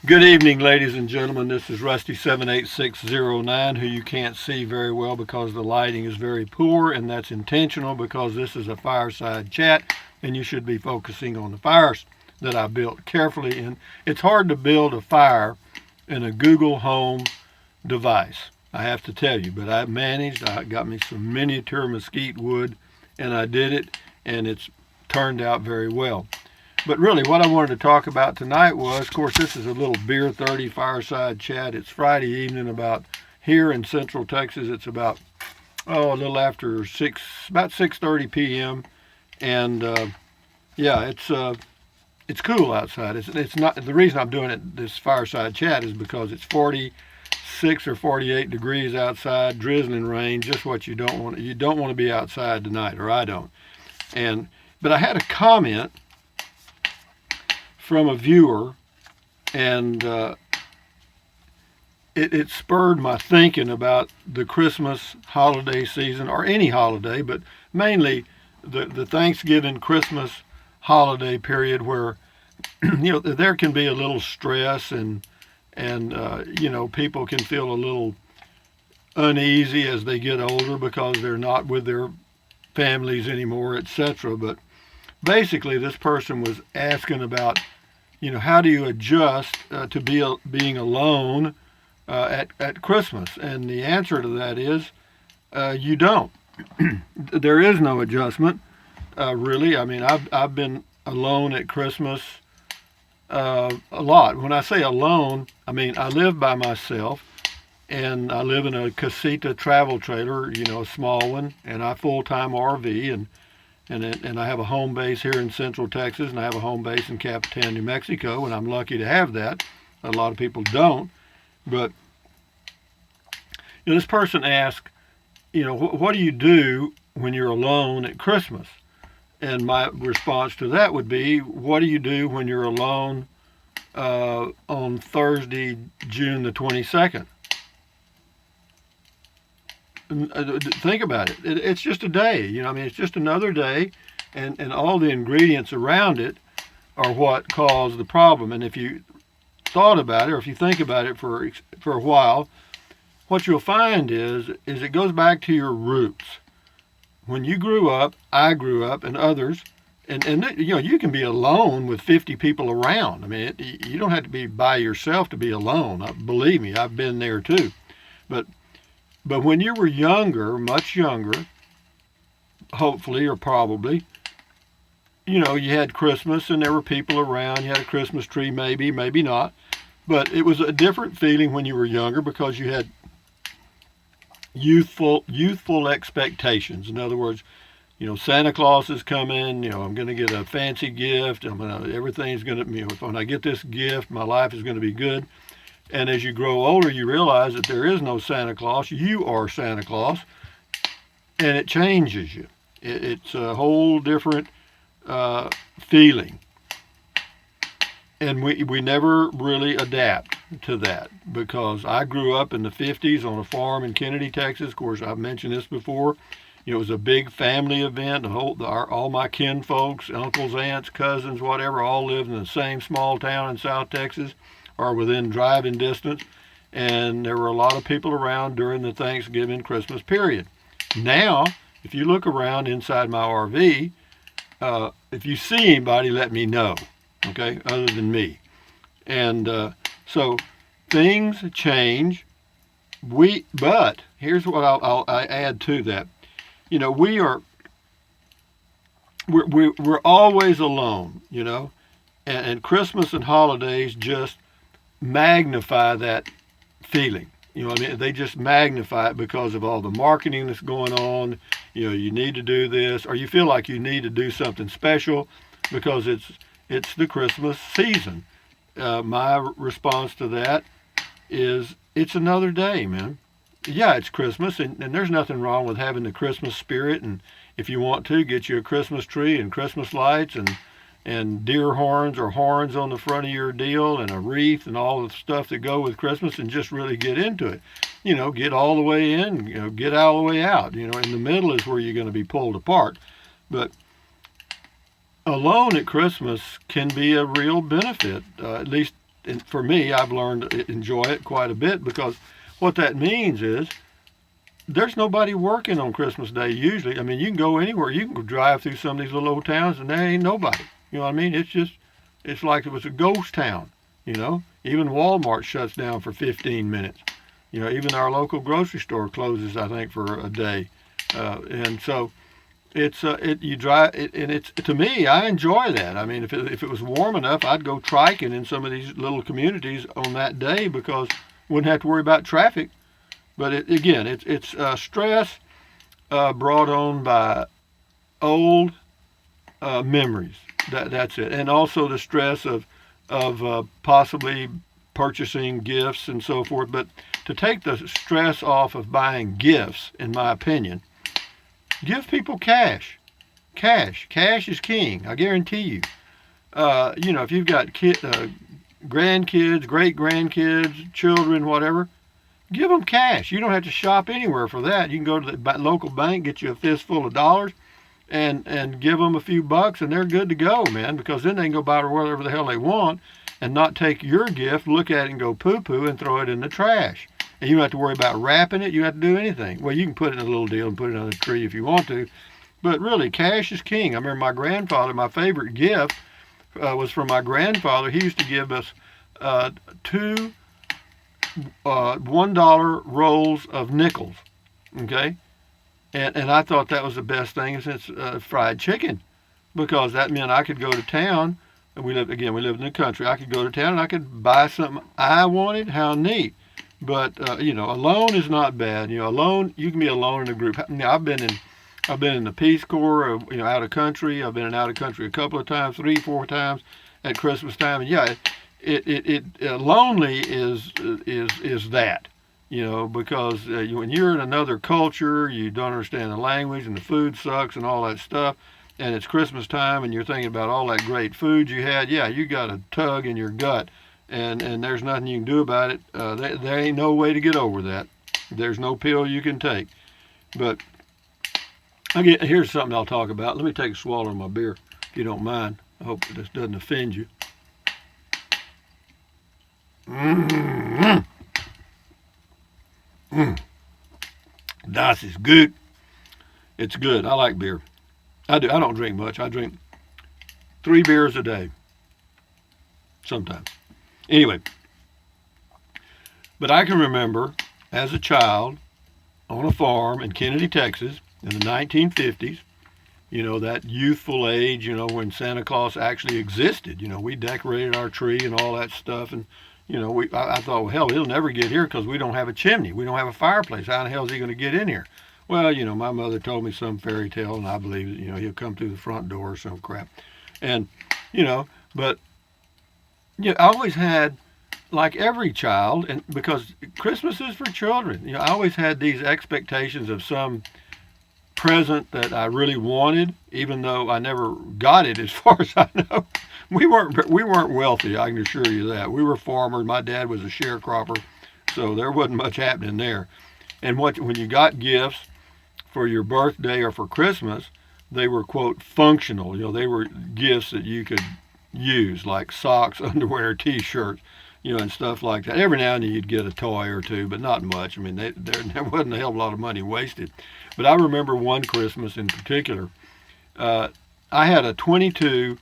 Good evening, ladies and gentlemen. This is Rusty78609, who you can't see very well because the lighting is very poor, and that's intentional because this is a fireside chat, and you should be focusing on the fires that I built carefully. And it's hard to build a fire in a Google Home device, I have to tell you, but I managed. I got me some miniature mesquite wood, and I did it, and it's turned out very well. But really, what I wanted to talk about tonight was, of course, this is a little Beer 30 fireside chat. It's Friday evening about here in Central Texas. It's about, a little after 6, about 6:30 p.m. And, yeah, it's cool outside. It's not, the reason I'm doing it, this fireside chat, is because it's 46 or 48 degrees outside, drizzling rain, just what you don't want. You don't want to be outside tonight, or I don't. But I had a comment from a viewer, and it spurred my thinking about the Christmas holiday season, or any holiday, but mainly the Thanksgiving, Christmas holiday period, where there can be a little stress, and people can feel a little uneasy as they get older because they're not with their families anymore, etc. But basically, this person was asking about, how do you adjust to being alone at Christmas? And the answer to that is you don't. There is no adjustment, really. I mean, I've been alone at Christmas a lot. When I say alone, I mean I live by myself, and I live in a casita travel trailer, a small one, and I full-time RV, and I have a home base here in Central Texas, and I have a home base in Capitan, New Mexico, and I'm lucky to have that. A lot of people don't. But this person asked, what do you do when you're alone at Christmas? And my response to that would be, what do you do when you're alone on Thursday, June the 22nd? Think about it. It's just a day. It's just another day, and all the ingredients around it are what cause the problem. And if you thought about it, or if you think about it for a while, what you'll find is it goes back to your roots. When you grew up, I grew up, and others, and you can be alone with 50 people around. I mean, you don't have to be by yourself to be alone. Believe me, I've been there too. But when you were younger, much younger, hopefully or probably, you had Christmas and there were people around. You had a Christmas tree, maybe, maybe not. But it was a different feeling when you were younger because you had youthful expectations. In other words, Santa Claus is coming. I'm going to get a fancy gift. Everything's going to, when I get this gift, my life is going to be good. And as you grow older, you realize that there is no Santa Claus. You are Santa Claus, and it changes you. It's a whole different feeling. And we never really adapt to that, because I grew up in the 50s on a farm in Kennedy, Texas. Of course, I've mentioned this before. It was a big family event. All my kin folks, uncles, aunts, cousins, whatever, all lived in the same small town in South Texas, or within driving distance, and there were a lot of people around during the Thanksgiving, Christmas period. Now, if you look around inside my RV, if you see anybody, let me know, okay, other than me. And so things change. But here's what I'll add to that. We're always alone, and Christmas and holidays just magnify that feeling. They just magnify it because of all the marketing that's going on. You need to do this, or you feel like you need to do something special because it's the Christmas season. My response to that is, it's another day, man. Yeah, it's Christmas, and there's nothing wrong with having the Christmas spirit, and if you want to, get you a Christmas tree and Christmas lights and deer horns or horns on the front of your deal, and a wreath, and all the stuff that go with Christmas, and just really get into it. Get all the way in, get all the way out. In the middle is where you're going to be pulled apart. But alone at Christmas can be a real benefit, at least and for me, I've learned to enjoy it quite a bit, because what that means is there's nobody working on Christmas Day usually. I mean, you can go anywhere. You can go drive through some of these little old towns and there ain't nobody. You know what I mean? It's like it was a ghost town, you know? Even Walmart shuts down for 15 minutes. You know, even our local grocery store closes, I think, for a day. And so you drive it, and it's, to me, I enjoy that. I mean, if it was warm enough, I'd go triking in some of these little communities on that day, because wouldn't have to worry about traffic. But it's stress brought on by old memories. That's it, and also the stress of possibly purchasing gifts and so forth. But to take the stress off of buying gifts, in my opinion, give people cash. Cash is king. I guarantee you. You know, if you've got grandkids, great grandkids, children, whatever, give them cash. You don't have to shop anywhere for that. You can go to the local bank, get you a fistful of dollars, and give them a few bucks, and they're good to go, man, because then they can go buy whatever the hell they want and not take your gift, look at it and go poo-poo and throw it in the trash. And you don't have to worry about wrapping it. You don't have to do anything. Well, you can put it in a little deal and put it on a tree if you want to, but really, cash is king. I remember my grandfather, my favorite gift was from my grandfather. He used to give us two $1 rolls of nickels, okay? And I thought that was the best thing since fried chicken, because that meant I could go to town, and we lived in the country. I could go to town and I could buy something I wanted. How neat. But you know, alone is not bad. You know, alone, you can be alone in a group. You know, I've been in the Peace Corps, you know, out of country. I've been out of country a couple of times, 3, 4 times at Christmas time. And yeah, lonely is that, you know, because when you're in another culture, you don't understand the language, and the food sucks and all that stuff, and it's Christmas time and you're thinking about all that great food you had. Yeah, you got a tug in your gut, and there's nothing you can do about it. There ain't no way to get over that. There's no pill you can take. But here's something I'll talk about. Let me take a swallow of my beer, if you don't mind. I hope this doesn't offend you. Das is good. It's good. I like beer. I do. I don't drink much. I drink 3 beers a day. Sometimes. Anyway. But I can remember as a child on a farm in Kennedy, Texas in the 1950s, you know, that youthful age, you know, when Santa Claus actually existed. You know, we decorated our tree and all that stuff, and you know, I thought, well, hell, he'll never get here because we don't have a chimney. We don't have a fireplace. How the hell is he going to get in here? Well, you know, my mother told me some fairy tale, and I believe it. You know, he'll come through the front door or some crap. And, you know, but yeah, I always had, like every child, and because Christmas is for children, you know, I always had these expectations of some present that I really wanted, even though I never got it, as far as I know. We weren't wealthy, I can assure you that. We were farmers. My dad was a sharecropper, so there wasn't much happening there. And when you got gifts for your birthday or for Christmas, they were, quote, functional. You know, they were gifts that you could use, like socks, underwear, T-shirts, you know, and stuff like that. Every now and then you'd get a toy or two, but not much. I mean, there wasn't a hell of a lot of money wasted. But I remember one Christmas in particular. I had a .22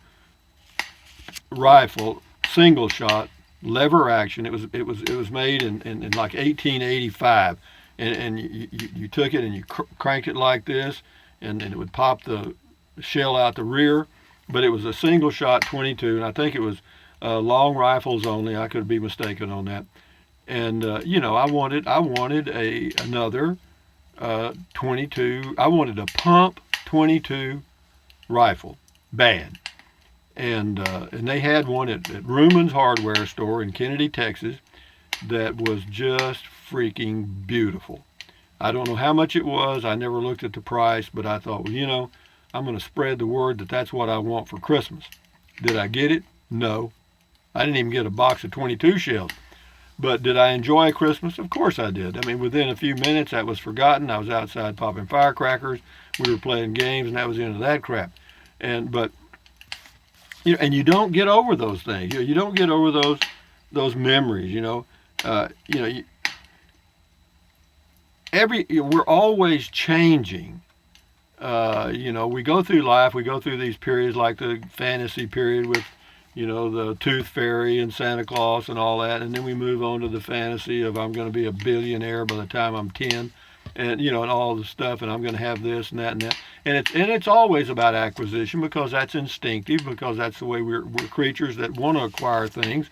rifle, single shot, lever action. It was made in like 1885, and you took it and you cranked it like this, and it would pop the shell out the rear. But it was a single shot .22, and I think it was long rifles only. I could be mistaken on that. And you know, I wanted another .22. I wanted a pump .22 rifle, bad. And they had one at Ruman's Hardware Store in Kennedy, Texas, that was just freaking beautiful. I don't know how much it was. I never looked at the price, but I thought, well, you know, I'm going to spread the word that that's what I want for Christmas. Did I get it? No. I didn't even get a box of .22 shells. But did I enjoy Christmas? Of course I did. I mean, within a few minutes, that was forgotten. I was outside popping firecrackers. We were playing games, and that was the end of that crap. But you know, and you don't get over those things. You don't get over those those memories. You know, we're always changing. We go through life. We go through these periods like the fantasy period with, the Tooth Fairy and Santa Claus and all that, and then we move on to the fantasy of I'm going to be a billionaire by the time I'm 10, and all the stuff, and I'm going to have this and that and that, and it's always about acquisition because that's instinctive, because that's the way we're creatures that want to acquire things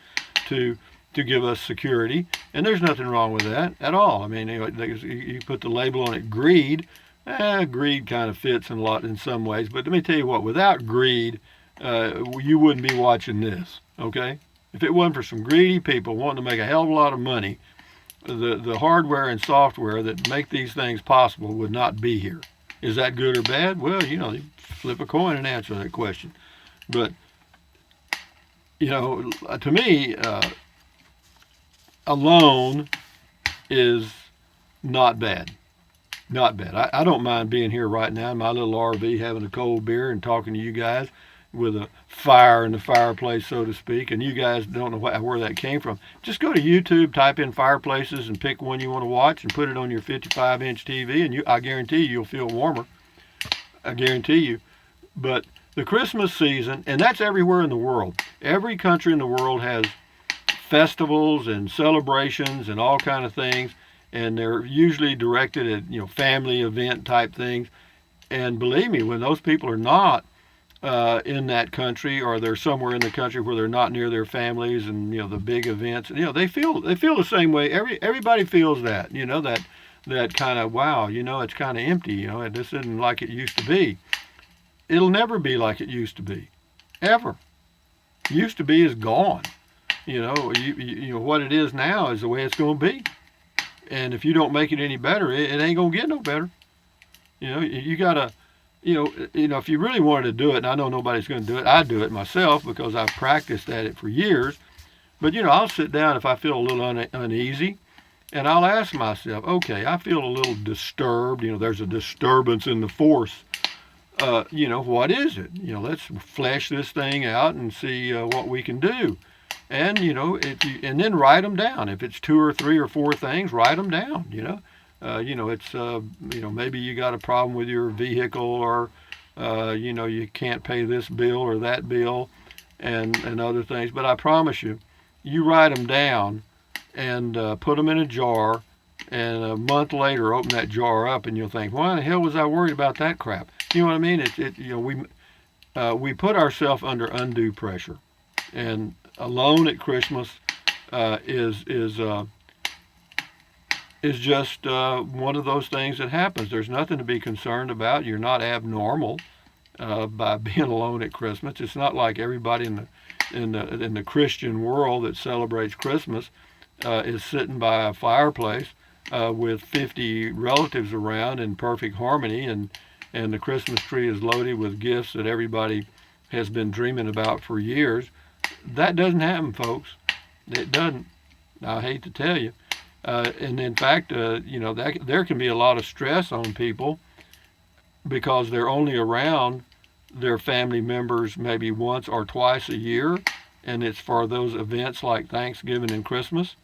to give us security, and there's nothing wrong with that at all. I mean, you put the label on it, greed. Greed kind of fits in some ways, but let me tell you what, without greed, you wouldn't be watching this, okay? If it wasn't for some greedy people wanting to make a hell of a lot of money, the hardware and software that make these things possible would not be here. Is that good or bad? Well, you flip a coin and answer that question. But, to me, alone is not bad. Not bad. I don't mind being here right now in my little RV having a cold beer and talking to you guys with a fire in the fireplace, so to speak, and you guys don't know where that came from. Just go to YouTube, type in fireplaces, and pick one you want to watch and put it on your 55-inch TV, and I guarantee you'll feel warmer. I guarantee you. But the Christmas season, and that's everywhere in the world. Every country in the world has festivals and celebrations and all kind of things, and they're usually directed at family event type things. And believe me, when those people are not in that country, or they're somewhere in the country where they're not near their families and the big events, they feel the same way. Everybody feels that that kind of, wow, it's kind of empty. This isn't like it used to be. It'll never be like it used to be, ever. Used to be is gone. What it is now is the way it's going to be. And if you don't make it any better, it ain't gonna get no better. You gotta, if you really wanted to do it, and I know nobody's gonna do it, I do it myself because I've practiced at it for years. But I'll sit down if I feel a little uneasy, and I'll ask myself, okay, I feel a little disturbed. There's a disturbance in the force. What is it? Let's flesh this thing out and see what we can do. And and then write them down. If it's 2 or 3 or 4 things, write them down. It's maybe you got a problem with your vehicle, or you can't pay this bill or that bill, and other things. But I promise you, you write them down and put them in a jar, and a month later open that jar up, and you'll think, why the hell was I worried about that crap? You know what I mean? We put ourselves under undue pressure, and alone at Christmas is just one of those things that happens. There's nothing to be concerned about. You're not abnormal by being alone at Christmas. It's not like everybody in the Christian world that celebrates Christmas is sitting by a fireplace with 50 relatives around in perfect harmony, and the Christmas tree is loaded with gifts that everybody has been dreaming about for years. That doesn't happen, folks. It doesn't. I hate to tell you. And in fact, there can be a lot of stress on people because they're only around their family members maybe once or twice a year, and it's for those events like Thanksgiving and Christmas.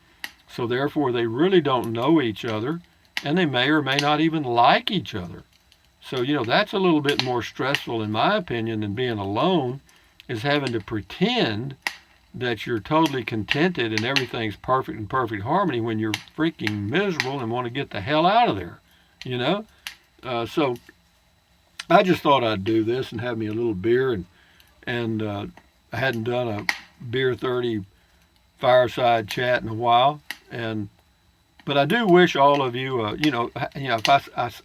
So therefore, they really don't know each other, and they may or may not even like each other. So, that's a little bit more stressful, in my opinion, than being alone, is having to pretend that you're totally contented and everything's perfect in perfect harmony when you're freaking miserable and want to get the hell out of there, So I just thought I'd do this and have me a little beer, and I hadn't done a Beer 30 fireside chat in a while, but I do wish all of you, if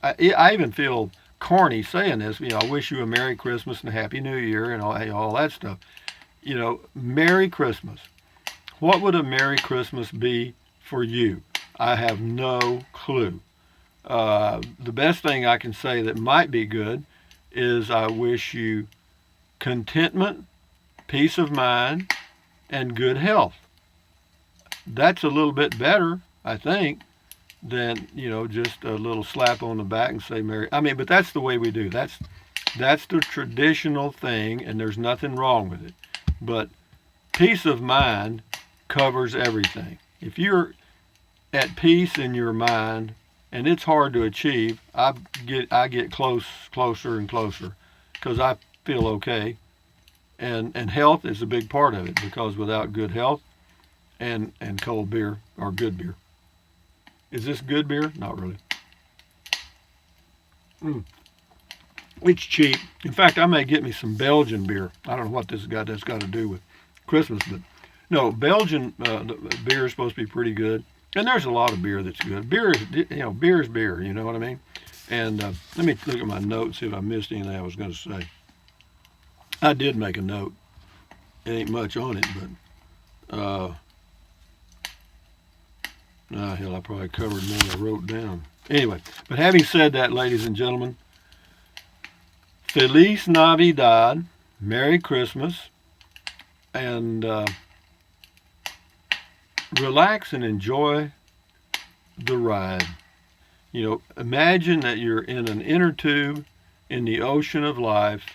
I even feel corny saying this, I wish you a Merry Christmas and a Happy New Year and all that stuff. Merry Christmas. What would a Merry Christmas be for you? I have no clue. The best thing I can say that might be good is I wish you contentment, peace of mind, and good health. That's a little bit better, I think, than, just a little slap on the back and say Merry. But that's the way we do. That's the traditional thing, and there's nothing wrong with it. But peace of mind covers everything. If you're at peace in your mind, and it's hard to achieve, I get closer and closer, because I feel okay, and health is a big part of it, because without good health and cold beer or good beer. Is this good beer? Not really. It's cheap. In fact, I may get me some Belgian beer. I don't know what that's got to do with Christmas, but no, Belgian beer is supposed to be pretty good. And there's a lot of beer that's good. Beer is beer. You know what I mean? And let me look at my notes, see if I missed anything I was going to say. I did make a note. It ain't much on it, but hell, I probably covered more than I wrote down. Anyway, but having said that, ladies and gentlemen, Feliz Navidad, Merry Christmas, and relax and enjoy the ride. You know, imagine that you're in an inner tube in the ocean of life,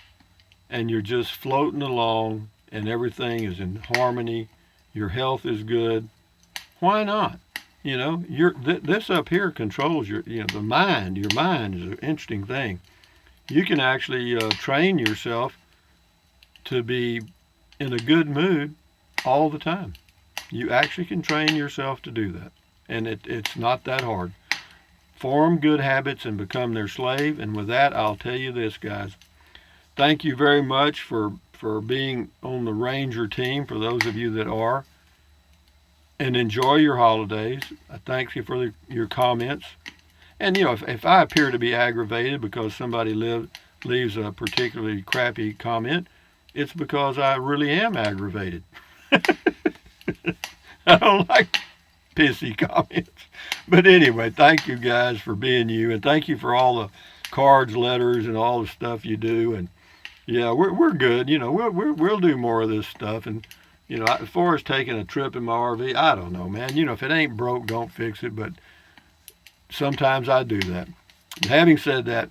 and you're just floating along, and everything is in harmony. Your health is good. Why not? You know, this up here controls the mind. Your mind is an interesting thing. You can actually train yourself to be in a good mood all the time. You actually can train yourself to do that. And it's not that hard. Form good habits and become their slave. And with that, I'll tell you this, guys. Thank you very much for being on the Ranger team, for those of you that are. And enjoy your holidays. I thank you for your comments. And, you know, if I appear to be aggravated because somebody leaves a particularly crappy comment, it's because I really am aggravated. I don't like pissy comments. But anyway, thank you guys for being you, and thank you for all the cards, letters, and all the stuff you do. And yeah, we're good. You know, we'll do more of this stuff. And you know, as far as taking a trip in my RV, I don't know, man. You know, if it ain't broke, don't fix it. But sometimes I do that. And having said that,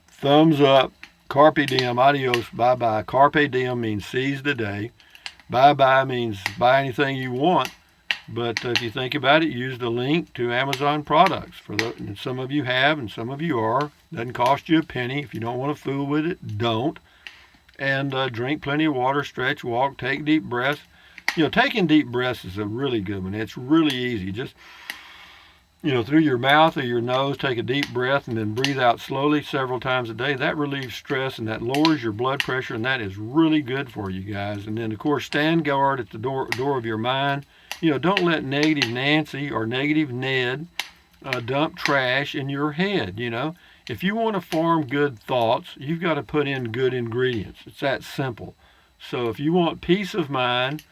thumbs up, carpe diem, adios, bye-bye. Carpe diem means seize the day. Bye-bye means buy anything you want. But if you think about it, use the link to Amazon products. And some of you have, and some of you are. Doesn't cost you a penny. If you don't want to fool with it, don't. And drink plenty of water, stretch, walk, take deep breaths. You know, taking deep breaths is a really good one. It's really easy. Just, you know, through your mouth or your nose, take a deep breath and then breathe out slowly several times a day. That relieves stress and that lowers your blood pressure, and that is really good for you guys. And then, of course, stand guard at the door of your mind. You know, don't let negative Nancy or negative Ned dump trash in your head, you know. If you want to form good thoughts, you've got to put in good ingredients. It's that simple. So if you want peace of mind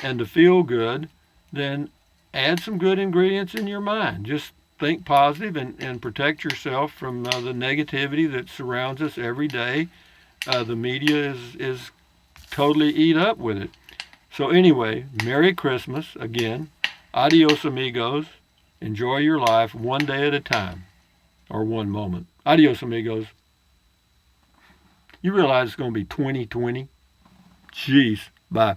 and to feel good, then add some good ingredients in your mind. Just think positive and protect yourself from the negativity that surrounds us every day. The media is totally eat up with it. So anyway, Merry Christmas again. Adios, amigos. Enjoy your life one day at a time, or one moment. Adios, amigos. You realize it's going to be 2020? Jeez. Bye.